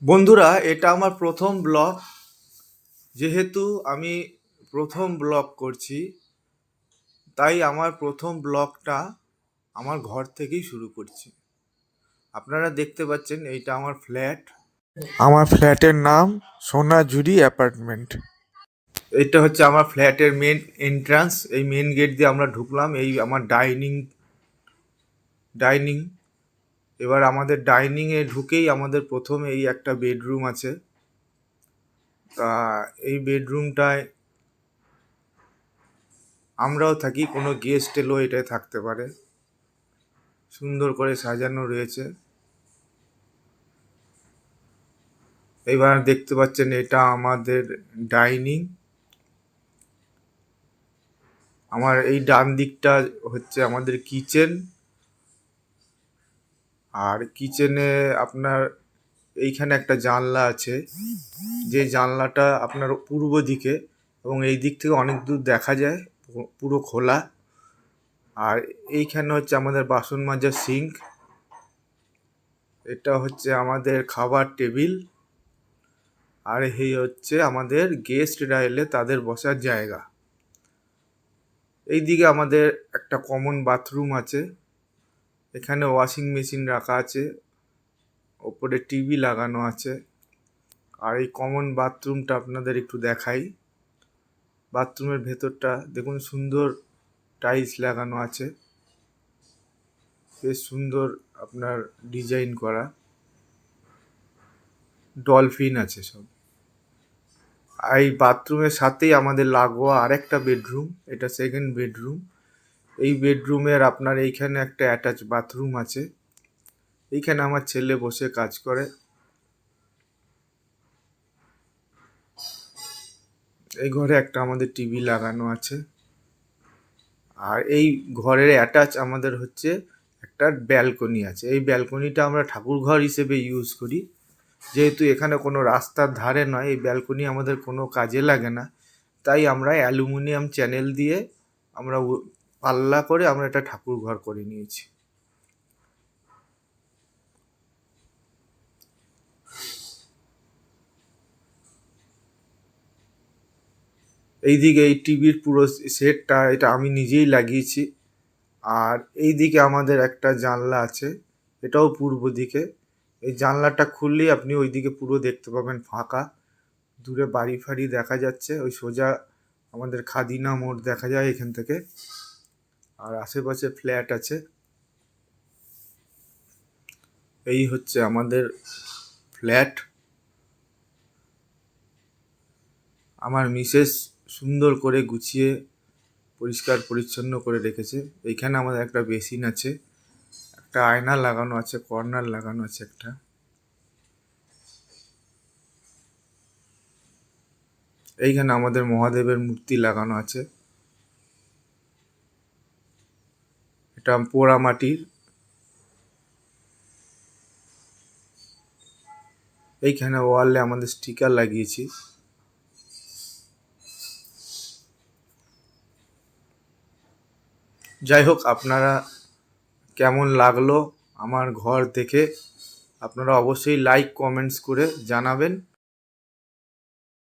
বন্ধুরা, এটা আমার প্রথম ব্লগ। যেহেতু আমি প্রথম ব্লগ করছি, তাই আমার প্রথম ব্লগটা আমার ঘর থেকেই শুরু করছি। আপনারা দেখতে পাচ্ছেন এইটা আমার ফ্ল্যাট। আমার ফ্ল্যাটের নাম সোনাঝুরি অ্যাপার্টমেন্ট। এটা হচ্ছে আমার ফ্ল্যাটের মেন এন্ট্রান্স। এই মেন গেট দিয়ে আমরা ঢুকলাম। এই আমার ডাইনিং। এবার আমাদের ডাইনিংয়ে ঢুকেই আমাদের প্রথমে এই একটা বেডরুম আছে। তা এই বেডরুমটায় আমরাও থাকি, কোনো গেস্ট এলেও এটাই থাকতে পারে। সুন্দর করে সাজানো রয়েছে। এবার দেখতে পাচ্ছেন এটা আমাদের ডাইনিং। আমার এই ডান দিকটা হচ্ছে আমাদের কিচেন। আর কিচেনে আপনার এইখানে একটা জানলা আছে, যে জানলাটা আপনার পূর্ব দিকে, এবং এই দিক থেকে অনেক দূর দেখা যায়, পুরো খোলা। আর এইখানে হচ্ছে আমাদের বাসন মাজার সিঙ্ক। এটা হচ্ছে আমাদের খাবার টেবিল। আর এই হচ্ছে আমাদের গেস্টরা এলে তাদের বসার জায়গা। এইদিকে আমাদের একটা কমন বাথরুম আছে। এখানে ওয়াশিং মেশিন রাখা আছে, ওপরে টিভি লাগানো আছে। আর এই কমন বাথরুমটা আপনাদের একটু দেখাই। বাথরুমের ভেতরটা দেখুন, সুন্দর টাইলস লাগানো আছে, বেশ সুন্দর আপনার ডিজাইন করা। ডলফিন আছে সব। এই বাথরুমের সাথেই আমাদের লাগোয়া আরেকটা বেডরুম, এটা সেকেন্ড বেডরুম। এই বেডরুমের আপনার এইখানে একটা অ্যাটাচ বাথরুম আছে। এইখানে আমার ছেলে বসে কাজ করে। এই ঘরে একটা আমাদের টিভি লাগানো আছে। আর এই ঘরের অ্যাটাচ আমাদের হচ্ছে একটা ব্যালকনি আছে। এই ব্যালকনিটা আমরা ঠাকুর ঘর হিসেবে ইউজ করি। যেহেতু এখানে কোনো রাস্তার ধারে নয়, এই ব্যালকনি আমাদের কোনো কাজে লাগে না, তাই আমরা অ্যালুমিনিয়াম চ্যানেল দিয়ে আমরা পাল্লা করে আমরা একটা ঠাকুর ঘর করে নিয়েছি। এইদিকে এই টিভির পুরো সেটটা এটা আমি নিজেই লাগিয়েছি। আর এইদিকে আমাদের একটা জানলা আছে, এটাও পূর্ব দিকে। এই জানলাটা খুললেই আপনি ওইদিকে পুরো দেখতে পাবেন ফাঁকা। দূরে বাড়ি ফাড়ি দেখা যাচ্ছে, ওই সোজা আমাদের খাদিনা মোড় দেখা যায় এখান থেকে। আর আশেপাশে ফ্ল্যাট আছে। এই হচ্ছে আমাদের ফ্ল্যাট। আমার মিসেস সুন্দর করে গুছিয়ে পরিষ্কার পরিচ্ছন্ন করে রেখেছে। এইখানে আমাদের একটা বেসিন আছে, একটা আয়না লাগানো আছে, কর্নার লাগানো আছে একটা। এইখানে আমাদের মহাদেবের মূর্তি লাগানো আছে, এটা পোড়া মাটির। এইখানে ওয়ালে আমাদের স্টিকার লাগিয়েছি। যাই হোক, আপনারা কেমন লাগলো আমার ঘর দেখে আপনারা অবশ্যই লাইক কমেন্টস করে জানাবেন।